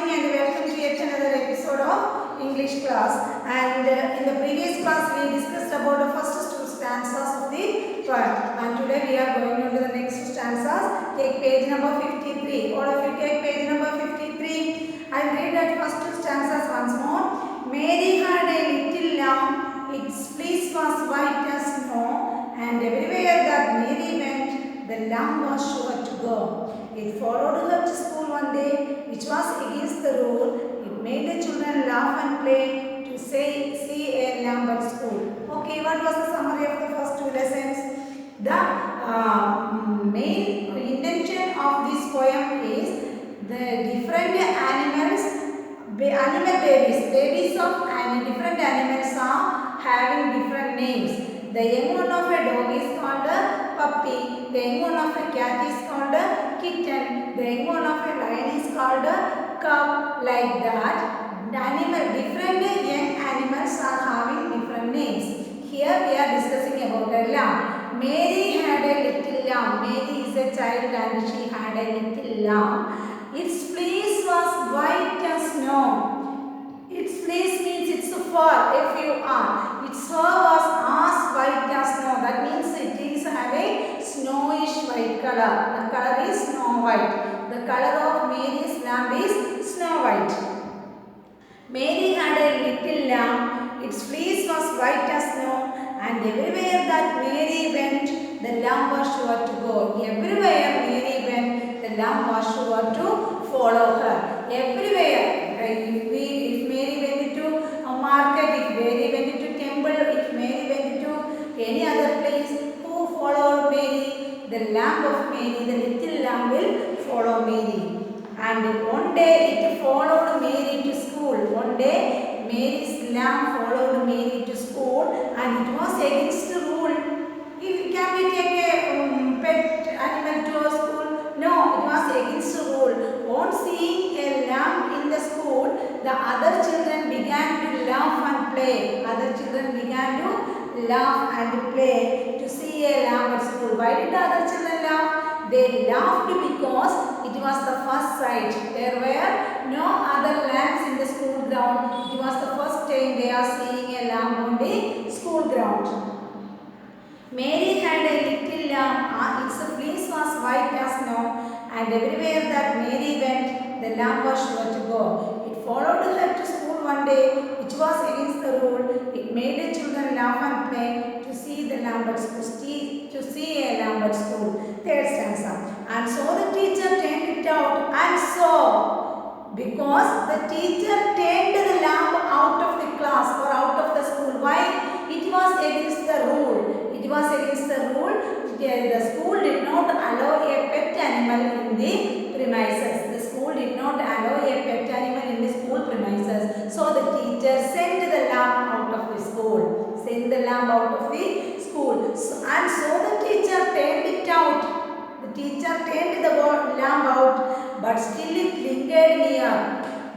morning and welcome to yet another episode of English class. And in the previous class we discussed about the first two stanzas of the poem. And today we are going on to the next stanzas. Take page number 53. All of you take page number 53. I'll read that first two stanzas once more. Mary had a little lamb, its fleece was white as snow, and everywhere that Mary went, the lamb was sure to go. It followed her to school one day, which was against the rule. It made the children laugh and play to see a lamb at school. Okay, what was the summary of the first two lessons? The main intention of this poem is the different animal babies of different animals are having different names. The young one of a dog is called a puppy. The young one of a cat is called a kitten. The young one of a lion is called a cub. Like that, different young animals are having different names. Here we are discussing about a lamb. Mary had a little lamb. Mary is a child and she had a little lamb. Its fleece was white as snow. Its fleece means its fur, F-U-R. Its fur was as white as snow. That means it is having snowish white color. The color is snow white. The color of Mary's lamb is snow white. Mary had a little lamb. Its fleece was white as snow, and everywhere that Mary went, the lamb was sure to go. Everywhere Mary went, the lamb was sure to follow her. Everywhere. If Mary went to a market, if Mary went to temple, if Mary went to any other place, who followed Mary? The lamb of Mary, the little lamb will follow Mary. And one day it followed Mary to school. One day Mary's lamb followed Mary to school, and it was against the rule. Can we take a pet animal to a school? No, it was against the rule. On seeing a lamb in the school, the other children began to laugh and play. Other children began to laugh and play to see a lamb at school. Why did the other children laugh? They laughed because it was the first sight. There were no other lambs in the school ground. It was the first time they are seeing a lamb on the school ground. Mary had a little lamb. Its fleece was white as snow, and everywhere that Mary went, the lamb was sure to go. It followed her to school one day, which was against the rule. It made the children laugh and play to see the lamb at school. To see a lamb at school. Third stanza. And so the teacher turned it out and saw, because the teacher turned the lamb out of the class or out of the school. Why? It was against the rule. It was against the rule. The school did not allow a pet animal in the premises. The school did not allow a pet animal in the school premises. So the teacher sent the lamb out of the school. Sent the lamb out of the school. And so the teacher turned it out. The teacher turned the lamb out, but still it lingered near.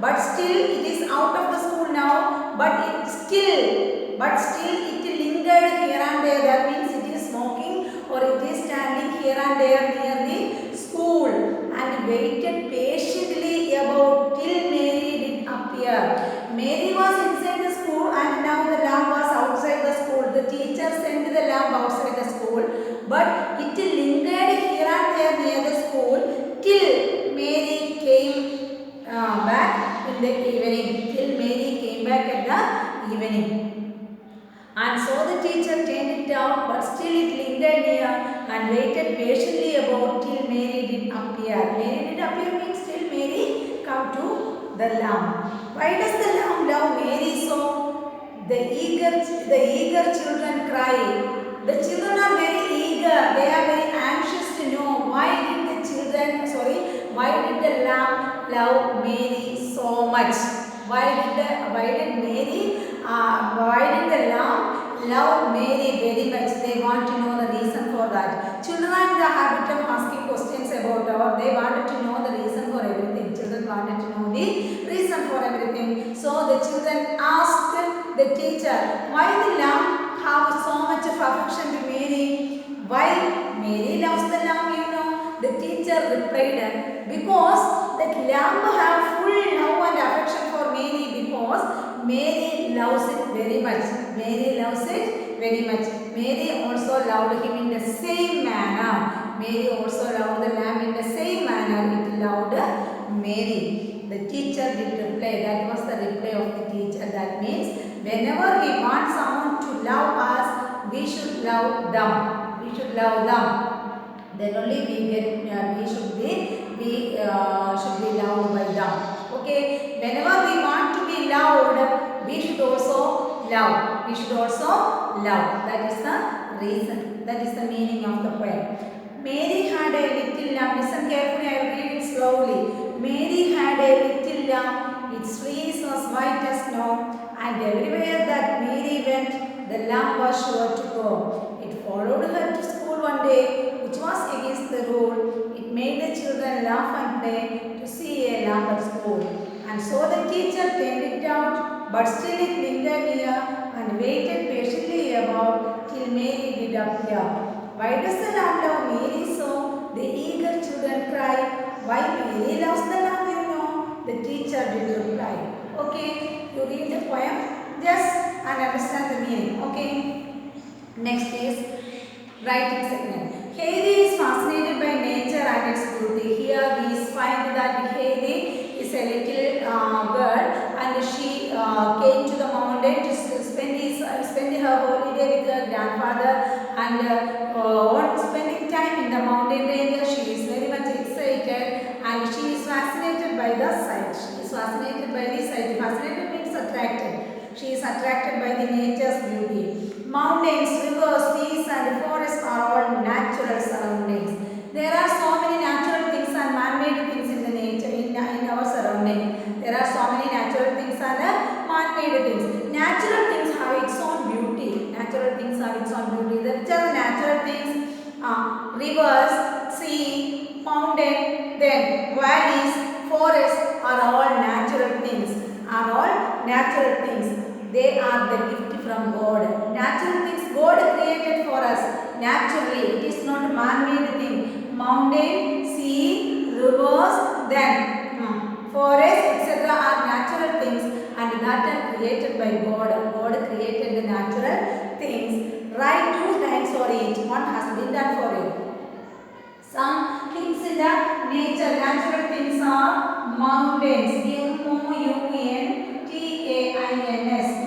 But still it is out of the school now, but still it lingered here and there. That means it is smoking or it is standing here and there near the school and waited patiently about till Mary did appear. Mary was inside the school and now the lamb was outside the school. The teacher sent the lamb outside the school, but it lingered here and there near the school till Mary came back in the evening. Till Mary came back at the evening. And so the teacher turned it out, but still it lingered near and waited patiently about till Mary did appear. Mary did appear means till Mary come to the lamb. Why does the lamb love Mary so? The eager children cry. The children are very eager. They are very anxious to know why did the lamb love Mary so much? Why did the lamb love Mary very much? They want to know the reason for that. Children are in the habit of asking questions about they wanted to know the reason for everything. Children wanted to know the reason for everything. So the children asked the teacher, why the lamb have so much of affection to Mary? Why Mary loves the lamb, The teacher replied, because that lamb have full love very much. Mary also loved him in the same manner. Mary also loved the lamb in the same manner. It loved Mary. The teacher did reply. That was the reply of the teacher. That means whenever we want someone to love us, we should love them. We should love them. Then only we should be loved by them. Okay. Whenever we want to be loved, we should also love. We should also love. That is the reason. That is the meaning of the poem. Mary had a little lamb. Listen carefully. I will read it slowly. Mary had a little lamb. Its fleece was white as snow, and everywhere that Mary went, the lamb was sure to go. It followed her to school one day, which was against the rule. It made the children laugh and play to see a lamb at school. And so the teacher turned it out, but still it lingered near and waited patiently about till Mary did appear. Why does the lamb love Mary so? The eager children cry. Why Mary loves the lamb, you know? The teacher did reply. Okay, you read the poem just and understand the meaning. Okay. Next is writing segment. Heidi is fascinated by nature and its beauty. Here we find that Heidi is a little girl and she came to the mountain to spend her holiday with her grandfather, and on spending time in the mountain range she is very much excited and she is fascinated by the sight. She is fascinated by the sight. Fascinated means attracted. She is attracted by the nature's beauty. Mountains, rivers, seas and forests are all natural surroundings. There are so many natural things and man-made things in the nature, in our surrounding. There are so many natural things and man-made things. Natural things have its own beauty. Natural things have its own beauty. Which are the natural things? Rivers, sea, mountain, then valleys, forests are all natural things. Are all natural things. They are the gift from God. Natural things God created for us. Naturally, it is not a man-made thing. Mountain, sea, rivers, then forest, etc. are natural things and that are created by God. God created the natural things. Write 2 lines for each. One has been done for you. Some things in the nature, natural things are mountains.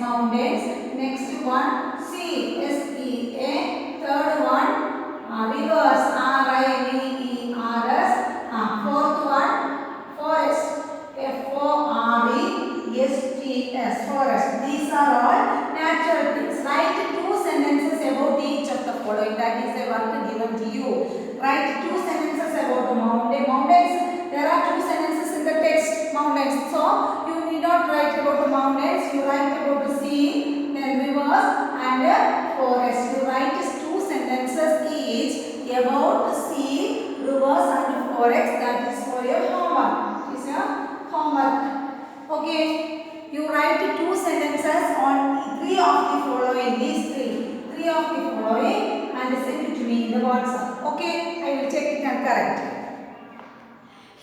Mountains. Mountains. Next one, sea. S-E-A. Third one, rivers. R-I-V-E-R-S. Fourth one, forest. F-O-R-E-S-T-S. Forest. These are all natural things. Write 2 sentences about each of the following. That is a work given to you. Write 2 sentences about mountains. There are 2 sentences in the text. Mountains. So you need not write about the mountains. You write about the sea, then rivers and forest. You write 2 sentences each about the sea, rivers and forest. That is for your homework. Is your homework. Okay. You write 2 sentences on 3 of the following. These 3 of the following and send it to me in the WhatsApp. Okay. I will check it and correct.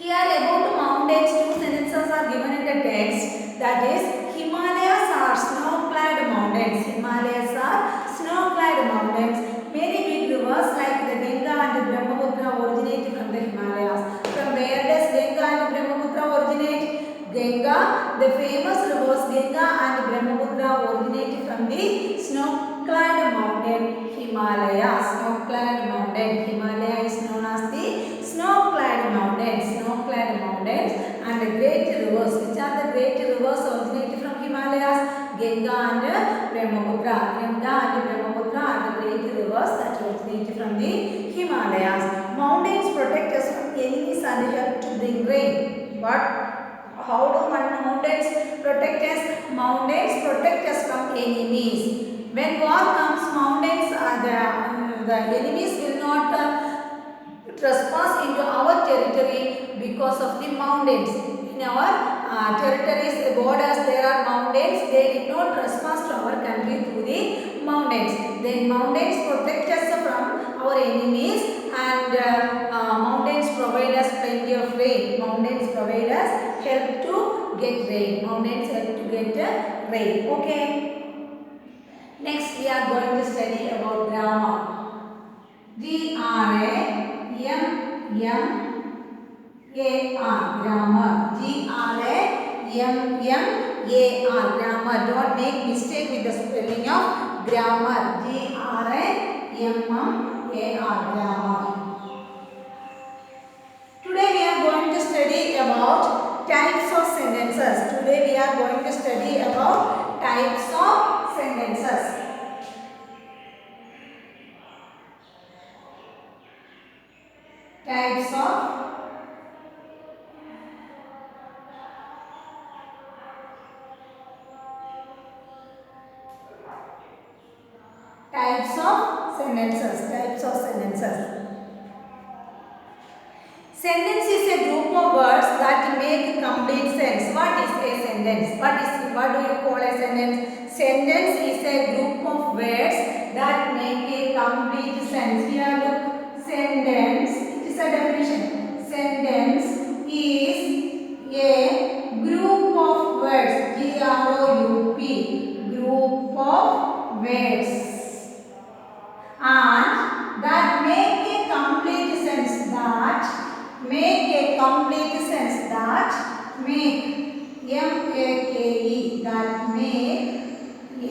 Here about mountains, 2 sentences are given in the text. That is, Himalayas are snow-clad mountains. Himalayas are snow-clad mountains. Many big rivers like the Ganga and the Brahmaputra originate from the Himalayas. From where does Ganga and Brahmaputra originate? Ganga, the famous rivers Ganga and Brahmaputra originate from the snow-clad mountain Himalaya. Snow-clad mountain. Himalaya is known as the snow-clad mountains. Snow-clad mountains and the great rivers. Which are the great rivers originated from Himalayas? Ganga and Brahmaputra. Ganga and Brahmaputra are the great rivers that originated from the Himalayas. Mountains protect us from enemies and help to bring rain. But how do mountains protect us? Mountains protect us from enemies. When war comes, mountains are the enemies will not trespass into our territory because of the mountains. In our territories, the borders, there are mountains. They did not trespass to our country through the mountains. Then mountains protect us from our enemies, and mountains provide us plenty of rain. Mountains provide us help to get rain. Mountains help to get rain. Okay. Next, we are going to study about grammar. Grammar. Grammar. Grammar. Grammar. Don't make mistake with the spelling of grammar. Grammar. Today we are going to study about types of sentences. Types of sentences. Sentence is a group of words that make complete sense. What is a sentence? What do you call a sentence? Sentence is a group of words that make a complete sense. Here look, sentence. It is a definition. Sentence is a group of words. Group. Group of words. And that make a complete sense. That make a complete sense. That make M-A-K-E. That make a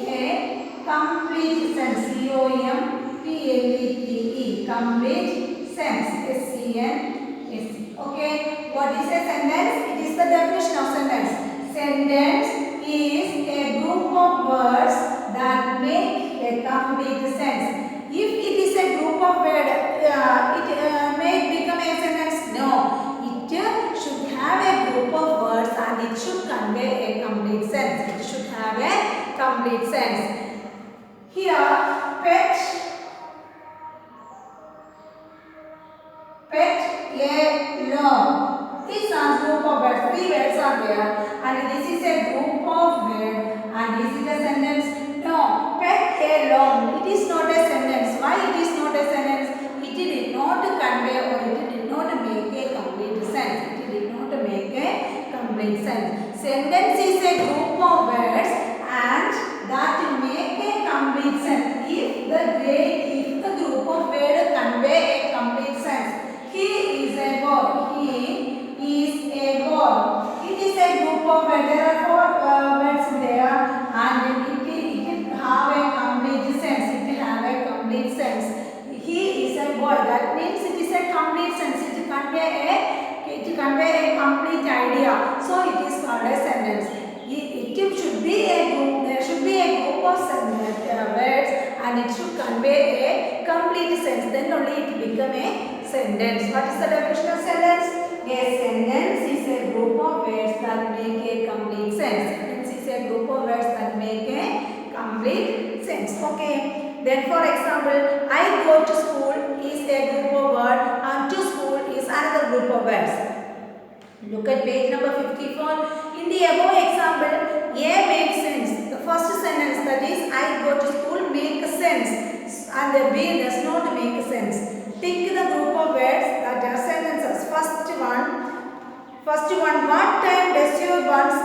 complete sense. C-O-M-P-L-E-T-E. Complete sense. S-E-N-S. Okay. What is a sentence? It is the definition of sentence. Sentence is a group of words that make a complete sense. If it is a group of words, it may become a sentence. No, it should have a group of words and it should convey a complete sense. It should have a complete sense. Here, pet, alone. These are group of words. 3 words are there, and this is a group of words, and this is a sentence. No, pet alone. It is not a sentence. Why it is not a sentence? It did not convey or it did not make a complete sense. Sentence is a group of words and that make a complete sense. If the group of words convey a complete sense. He is a boy. It is a group of words. There are 4 words there, and it have a complete sense. He is a boy. That means it is a complete sense. It convey a complete idea. So it is called a sentence. It should be a group. There should be a group of words, and it should convey a complete sense. Then only it become a sentence. What is the definition of sentence? A sentence is a group of words that make a complete sense. Okay. Then for example, I go to school is a group of words and to school is another group of words. Look at page number 54. In the above example, A makes sense. The first sentence, that is I go to school, makes sense, and the B does not make sense. Tick the group of words that are sentences. First one, what time does your buns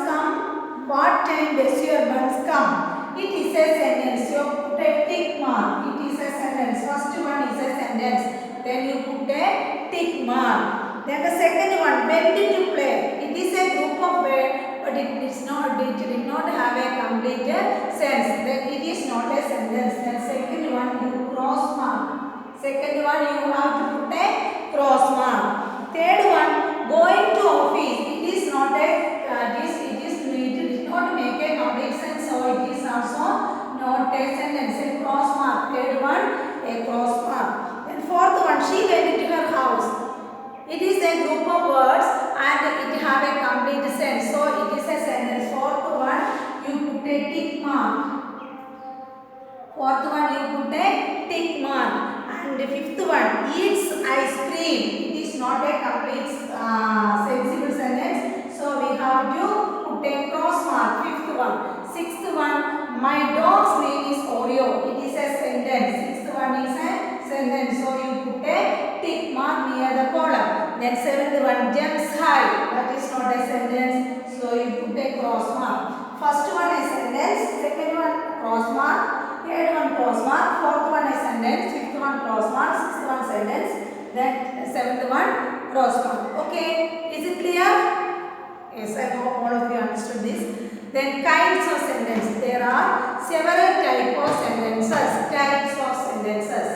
come? It is a sentence. You put a tick mark. It is a sentence. First one is a sentence. Then you put a tick mark. Then the second one, when did you play? It is a group of words, but it did not have a complete sense. Then it is not a sentence. Then second one, you cross mark. Second one, you have to put a cross mark. Third one, going to office. It is not a it did not make a complete sense, so it is also not a sentence. A cross mark. Third one, a cross mark. Then fourth one, she went to her house. It is a group of words and it have a complete sense, so it is a sentence. Fourth one, you put a tick mark. And the fifth one, eats ice cream. It is not a complete sensible sentence, so we have to put a cross mark. Fifth one. Sixth one, my dog's name is Oreo. It is a sentence. Sixth one is a sentence, so you put a tick mark near the column. Then seventh one, jumps high. That is not a sentence, so you put a cross mark. First one is sentence, second one cross mark, third sentence, fifth one cross mark, sixth one sentence, then seventh one cross mark. Okay, is it clear? Yes, I hope all of you understood this. Then kinds of sentence. There are several types of sentences. Types of sentences.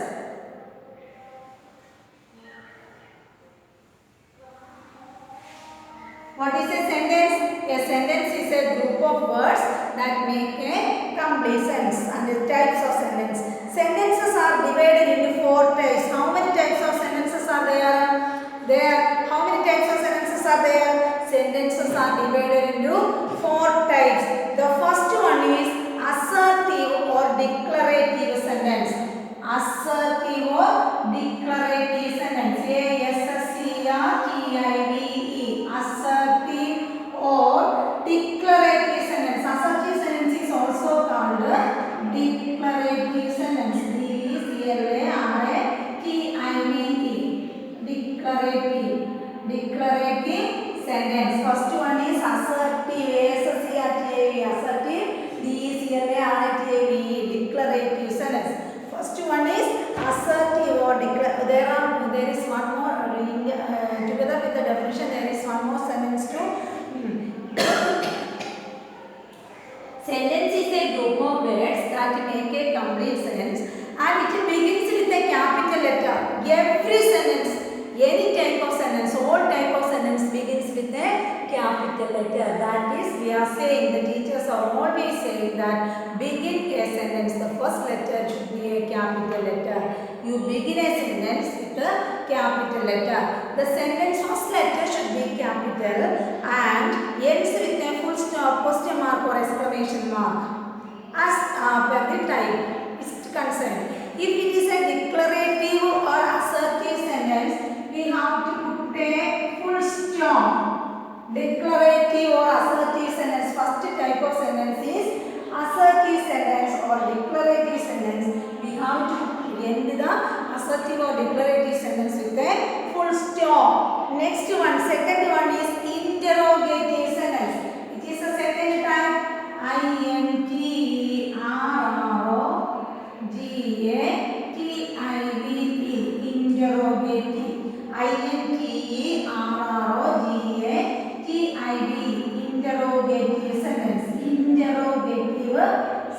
What is a sentence? A sentence is a group of words that make a complete sentence. And the types of sentence. Sentences are divided into 4 types. How many types of sentences are there? How many types of sentences are there? Sentences are divided into 4 types. The first one is assertive or declarative sentence. Assertive or declarative sentence. A-S-S-E-R-T-I-V-E. Assertive or declarative sentence. Assertive sentence is also called declarative sentence. D-E-C-L-A-R-A-T-I-V-E. Declarative sentence. First one is assertive. A-S-S-E-R-T-I-V-E. Assertive. D-E-C-L-A-R-A-T-I-V-E. Declarative sentence. First one is assertive or declarative. There is one more together with the definition. There is one more sentence too. Sentence is a group of words that make a complete sentence, and it begins with a capital letter. Every sentence, any type of sentence, all type of sentence begins with a capital letter. That is, we are saying, the teachers are always saying that begin a sentence, the first letter should be a capital letter. You begin a sentence with a capital letter. The sentence first letter should be capital and ends with a full stop, question mark or exclamation mark as per the type is concerned. If it is a declarative or assertive sentence, we have to put a full stop. Declarative or assertive sentence, first type of sentence is assertive sentence or declarative sentence. We have to end the assertive or declarative sentence with a full stop. Next one, second one is interrogative sentence. It is the second type. I-N-T-E-R-R-O-G-A-T-I-V-E. Interrogative. I-N-T-E-R-R-O-G-A-T-I-V-E. Interrogative sentence. Interrogative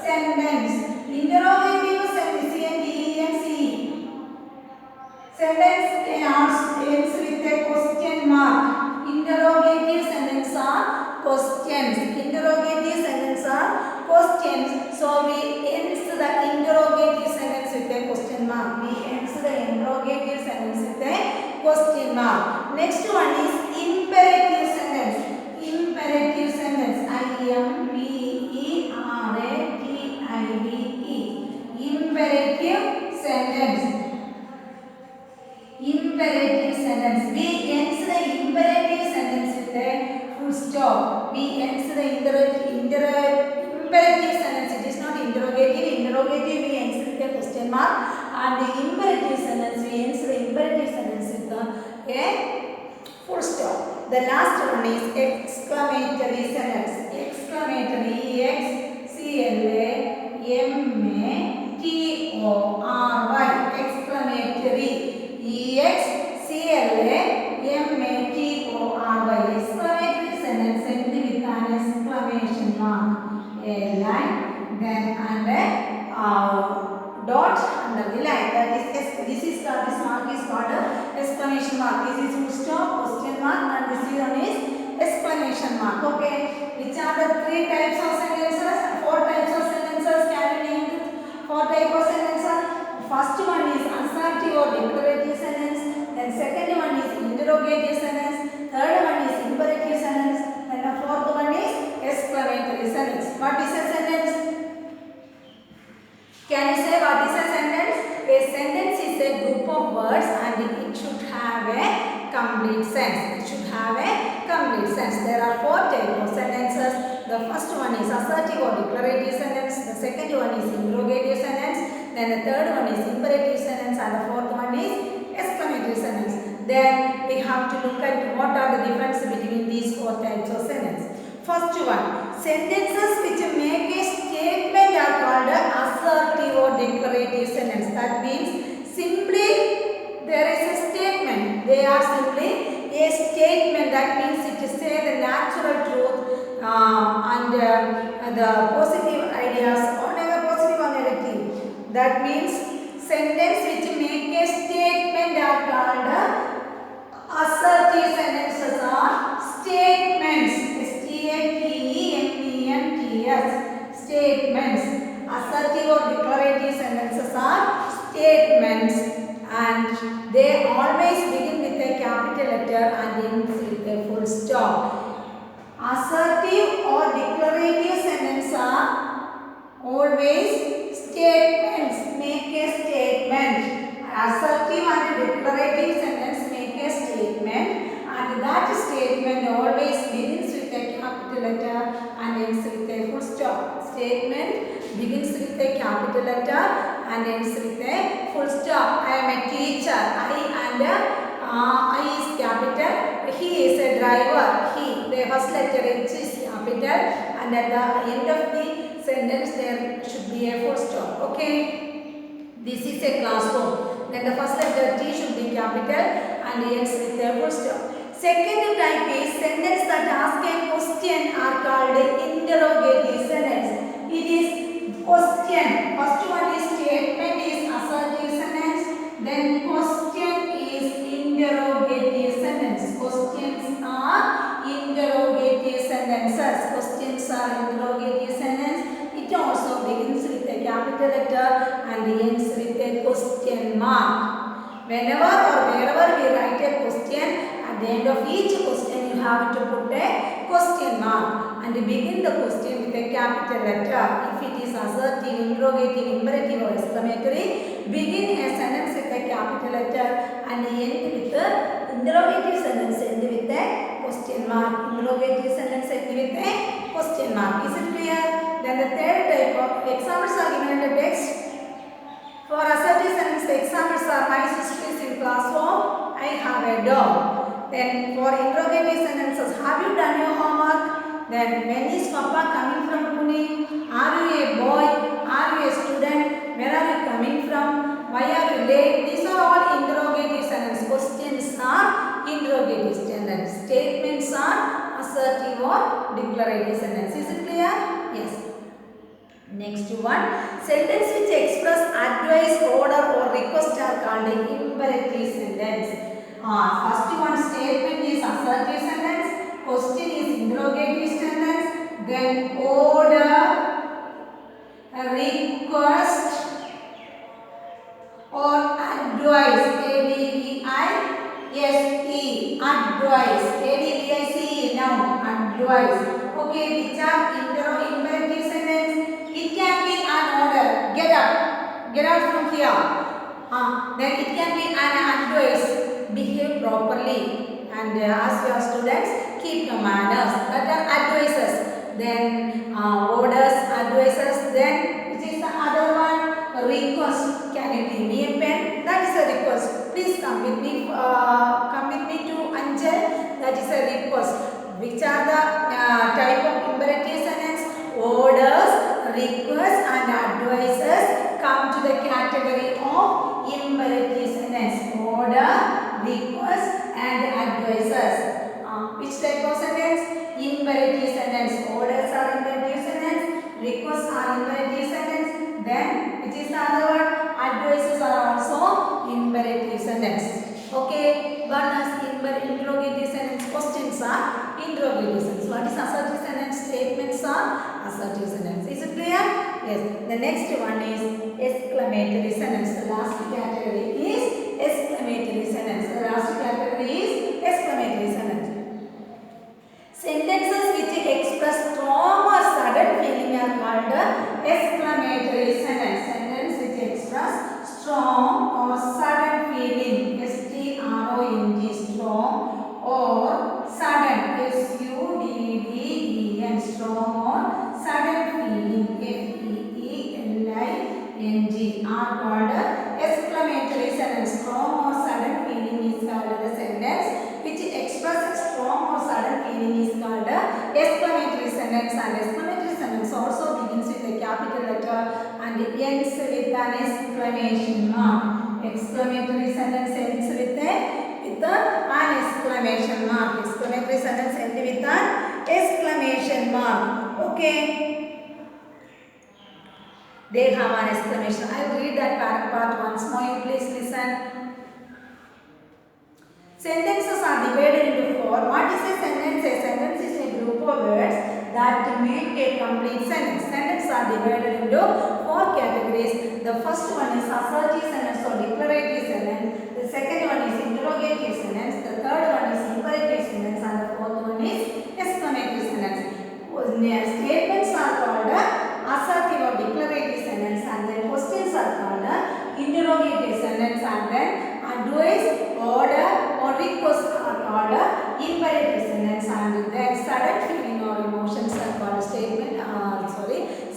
sentence. Interrogative sentence. C-N-T-E-N-C-E. Sentence ends with a question mark. Interrogative sentence are questions. Interrogative sentence are questions. So we ends the interrogative sentence with a question mark. We ends the interrogative sentence with a question mark. Next one is imperative sentence. Imperative sentence. I-M-P-E-R-A-T-I-V-E. Imperative sentence. Imperative sentence. We ends the imperative sentence with a full stop. We ends the imperative sentence. It is not interrogative. Interrogative we ends with a question mark, and the imperative sentence we ends the imperative sentence with a full stop. The last one is exclamatory sentence. Exclamatory. E-X-C-L-A-M-A-T-O-R-Y. Exclamatory. E-X-C-L-A-M-A-T-O-R-Y. Exclamatory sentence ending with an exclamation mark, a line, then and a dot under the line. That is this mark is called exclamation mark. This is full stop, question mark, and this one is exclamation mark. Okay, which are the 3 types of sentences? 4 types of sentences. Can you name it? 4 types of sentences. First one is assertive or declarative sentence. Then second one is interrogative sentence. Third one is imperative sentence. And the fourth one is exclamatory sentence. What is a sentence? Can you say what is a sentence? A sentence is a group of words and it should have a complete sense. It should have a complete sense. There are 4 types of sentences. The first one is assertive or declarative sentence. The second one is interrogative sentence. Then the third one is imperative sentence, and the fourth one is exclamatory sentence. Then we have to look at what are the difference between these 4 types of sentence. First one, sentences which make a statement are called assertive or declarative sentence. That means simply there is a statement. They are simply a statement. That means it is say the natural truth and the positive ideas or never positive or negative. That means sentence which make a statement are called assertive sentences are statements. S-T-A-T-E-M-E-N-T-S. Statements. Assertive or declarative sentences are statements, and they always begin with a capital letter and end with a full stop. Assertive or declarative sentences are always statements. Make a statement. Assertive and declarative sentence make a statement, and that statement always begins with a capital letter and ends with a full stop. Statement begins with a capital letter and ends with a full stop. I am a teacher. I and I is capital. He is a driver. He, the first letter H is capital, and at the end of the sentence there should be a full stop. Okay. This is a classroom. Then the first letter T should be capital and ends with a full stop. Second type is sentence that ask a question are called interrogative sentence. It is question. First one is statement is assertive sentence. Then question is interrogative sentence. Questions are interrogative sentences. Questions are interrogative sentence. It also begins with a capital letter and ends with a question mark. Whenever or wherever we write a question, at the end of each question you have to put a question mark and begin the question with a capital letter. If it is assertive, interrogative, imperative or exclamatory, begin a sentence with a capital letter and end with a interrogative sentence end with a question mark. Interrogative sentence end with a question mark. Is it clear? Then the third type of examples are given in the text. For assertive sentence, the examples are my sister is in classroom. I have a dog. Then for interrogative sentences, have you done your homework? Then when is Papa coming from Pune? Are you a boy? Are you a student? Where are you coming from? Why are you late? These are all interrogative sentences. Questions are interrogative sentences. Statements are assertive or declarative sentences. Is it clear? Yes. Next one, sentence which express advice, order or request are called imperative sentence. First one, statement is assertive sentence, question is interrogative sentence, then order, request or advice, A-D-V-I-S-E, advice, A-D-V-I-C-E, noun, advice. Okay, which are imperative sentence. It can be an order, get out from here. Then it can be an advice, behave properly, and as your students, keep your manners. That are advices. Then orders, advices. Then which is the other one? Request. Can you give me a pen? That is a request. Please come with me to Anjal. That is a request. Which are the type of imperative sentence? Orders, requests and advices come to the category of imperative sentence. Order, requests and advices. Which type of sentence? Imperative sentence. Orders are imperative sentence. Requests are imperative sentence. Then which is the other one? Advices are also imperative sentence. Okay. One is interrogative sentence. Questions are interrogative sentence. What is assertive sentence? Statements are assertive sentence. Is it clear? Yes. The next one is exclamatory sentence. The last category is exclamatory sentence. The last category is exclamatory sentence. Sentences which express strong or sudden feeling are called exclamatory sentence. Sentence which express strong or sudden feeling. S-T-R-O-N-G, strong or sudden. S-U-D-D-E-N, strong or sudden feeling. F-E-E-L-I-N-G are called exclamatory sentence. Strong or sudden feeling is called the sentence which expresses strong or sudden feeling is called exclamatory sentence. And exclamatory sentence also begins with a capital letter and ends with an exclamation mark. Exclamatory sentence ends with an exclamation mark. Exclamatory sentence ends with an exclamation mark. Okay. They have an exclamation. I will read that part once more. You please listen. Sentences are divided into four. What is a sentence? A sentence is a group of words that make a complete sentence. Sentences are divided into four categories. The first one is assertive sentence or declarative sentence. The second one is interrogative sentence. The third one is imperative sentence, and the fourth one is exclamatory sentence. Statements are called assertive or declarative sentence, and then questions are called interrogative sentence, and then advice, order or request are called imperative sentence, and then sudden feeling or emotions are called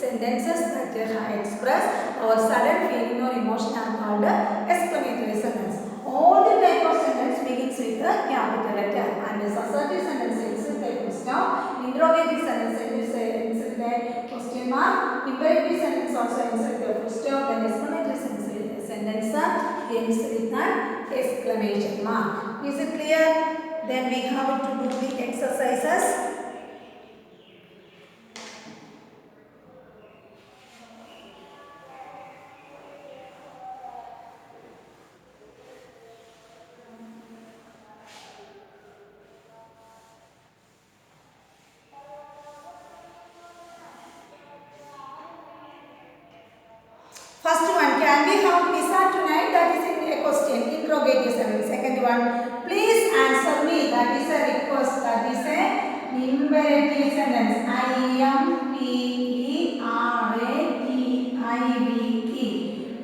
sentences that express our sudden feeling or emotion are called exclamatory sentence. All the type of sentence begins with a capital letter, and the assertive sentence ends with a question, interrogative sentence ends with a question mark, imperative sentence also ends with a full stop, and exclamatory sentence ends with an exclamation mark. Is it clear? Then we have to do the exercises. First one, can we have pizza tonight? That is a question, interrogative sentence. Second one, please answer me. That is a request. That is a imperative sentence.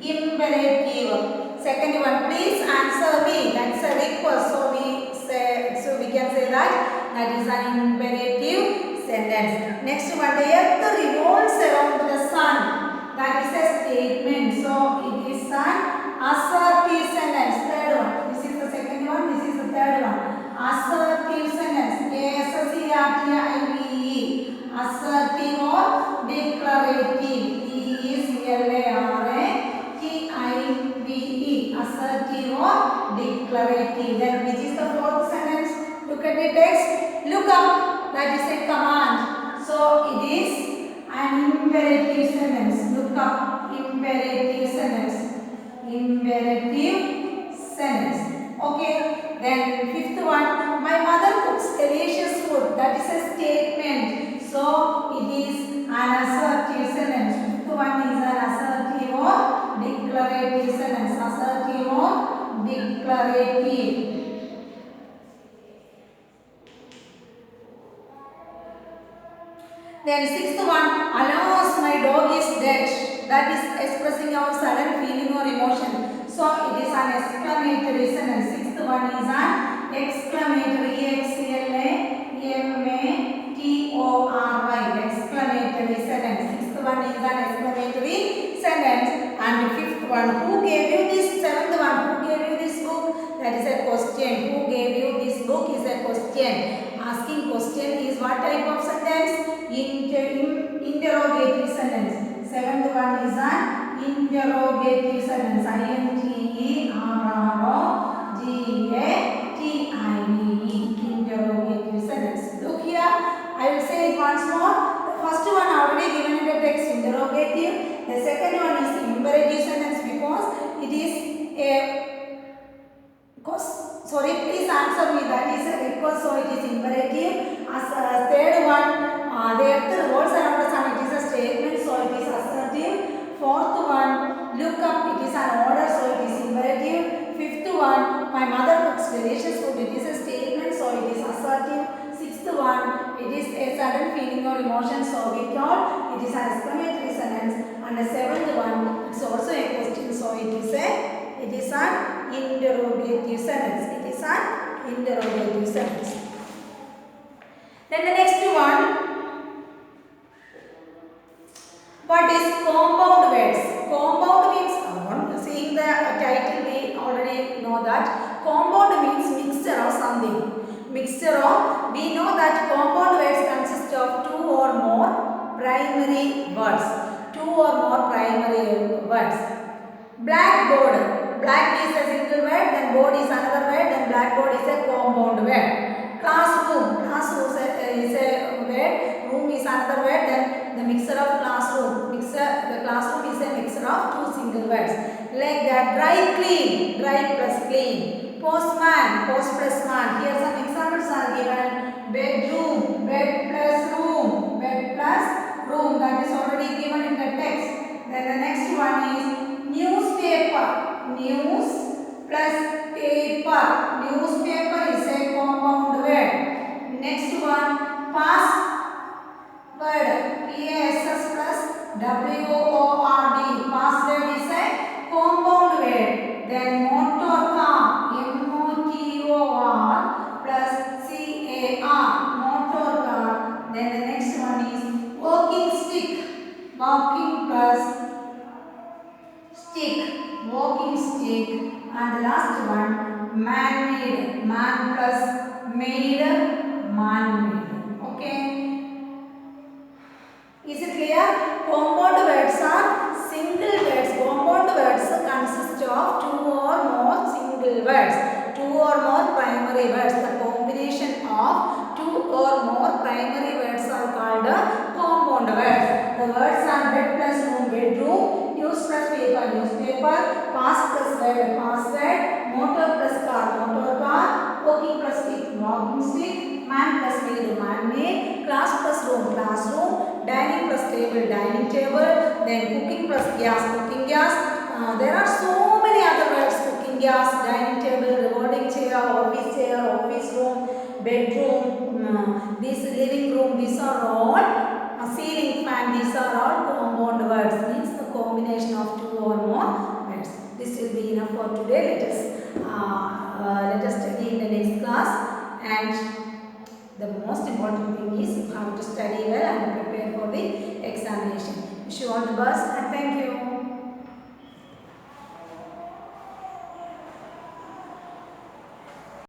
imperative. Imperative. Second one, please answer me. That's a request. So we can say that is an imperative sentence. Next one, the earth revolves around the sun. That is a statement. So it is an assertive sentence. Third one. This is the second one. This is the third one. Assertive sentence. A-S-S-E-R-T-I-V-E. Assertive or declarative. D-E-C-L-A-R-A-T-I-V-E. Assertive or declarative. Then which is the fourth sentence? Look at the text. Look up. That is a command. So it is an imperative sentence. Look up. Imperative sentence. Imperative sentence. Okay. Then fifth one. My mother cooks delicious food. That is a statement. So it is an assertive sentence. Fifth one is an assertive or declarative sentence. Assertive or declarative. Then sixth one, alas, my dog is dead. That is expressing our sudden feeling or emotion. So it is an exclamatory sentence. Sixth one is an exclamatory. E-X-C-L-A-M-A-T-O-R-Y. Exclamatory sentence. Sixth one is an exclamatory sentence. And fifth one, who gave you this? Seventh one, who gave you this book? That is a question. Who gave you this book is a question. Asking question is what type of sentence? Interrogative sentence. Seventh one is an interrogative sentence. I-N-T-E-R-R-O-G-A-T-I-V-E. Interrogative sentence. Look here. I will say it once more. The first one already given in the text, interrogative. The second one is imperative sentence because it is a sorry, please answer me. That is a request, so it is imperative. As third one, the earth revolves around the sun. It is a statement, so it is assertive. Fourth one, look up. It is an order, so it is imperative. Fifth one, my mother cooks delicious food. It is a statement, so it is assertive. Sixth one, it is a sudden feeling or emotion, so we thought it is an exclamatory sentence. And the seventh one, it's also a question, so it is an interrogative sentence. It is an interrogative sentence. Then the next one, what is compound words? Compound means, seeing the title we already know that. Compound means mixture of something. Mixture of, we know that compound words consist of two or more primary words. two or more primary words. Blackboard. Black is a single word, then board is another word, then blackboard is a compound word. Classroom. Classroom is a word, room is another word, then the mixture of classroom. The classroom is a mixture of two single words. Like that. Dry clean. Dry plus clean. Postman. Post plus man. Here some examples are given. Bedroom. Bed plus room. Bed plus room. That is already given in the text. Then the next one is newspaper. News plus paper. Newspaper is a compound word. Next one, password. P-A-S-S plus W-O-R-D. Password is a compound word. Then motor car. M-O-T-O-R plus C-A-R. Motor car. Then the next one is walking stick. Walking plus stick, walking stick, and the last one man-made, man plus made, man-made. Okay, is it clear? Compound words are single words. Compound words consist of two or more single words, two or more primary words. The combination of two or more primary words are called compound words. The words are bed plus room, bedroom, news plus paper, newspaper, pass plus word, password, motor plus car, motor car, walking plus stick, walking stick, man plus made, man made, class plus room, classroom, dining plus table, dining table, then cooking plus gas, cooking gas. There are so many other words: cooking gas, dining table, revolving chair, office room, bedroom, this living room. These are all ceiling fan. These are all compound words. Means the combination of two or more words. This will be enough for today. Let us study in the next class. And the most important thing is you have to study well and prepare for the examination. Wish you all the best and thank you.